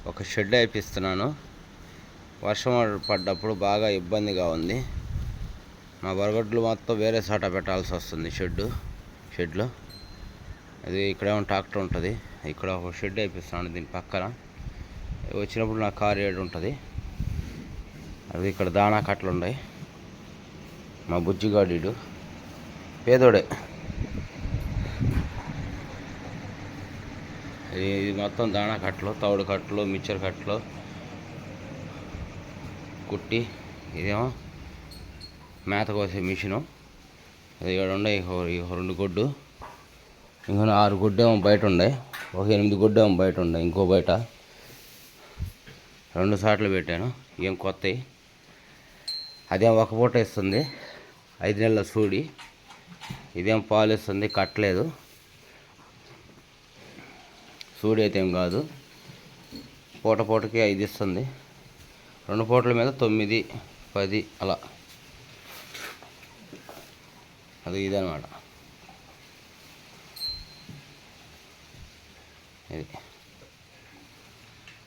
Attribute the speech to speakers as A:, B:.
A: ఒక షెడ్ వేపిస్తున్నాను. వర్షం పడ్డప్పుడు బాగా ఇబ్బందిగా ఉంది. మా బరగొడ్లు మొత్తం వేరే చోట పెట్టాల్సి వస్తుంది. షెడ్లో అది ఇక్కడేమో ట్రాక్టర్ ఉంటుంది. ఇక్కడ ఒక షెడ్ వేపిస్తున్నాను. దీని పక్కన వచ్చినప్పుడు నా కారు ఏడు ఉంటుంది. అది ఇక్కడ దాణా కట్టలు ఉన్నాయి. మా బుజ్జిగాడీడు పేదోడే. ఇది మొత్తం దాణా కట్టలు, తౌడు కట్టలు, మిక్చర్ కట్టలు కుట్టి, ఇదేమో మేత కోసే మిషను. అది ఇక్కడ ఉన్నాయి. 2 గొడ్డు, ఇంకో 6 గొడ్డు ఏమో బయట ఉన్నాయి. ఒక 8 గొడ్డు ఏమో బయట ఉన్నాయి. ఇంకో బయట 2 సార్లు పెట్టాను. ఏం కొత్తవి. అదేం ఒక పూట ఇస్తుంది, 5 నెలల సూడి. ఇదేం పాలు ఇస్తుంది, కట్టలేదు. సూడి అయితే ఏం కాదు. పూటకి 5 ఇస్తుంది. 2 పూటల మీద 9, 10 అలా. అది ఇదన్నమాట. ఇది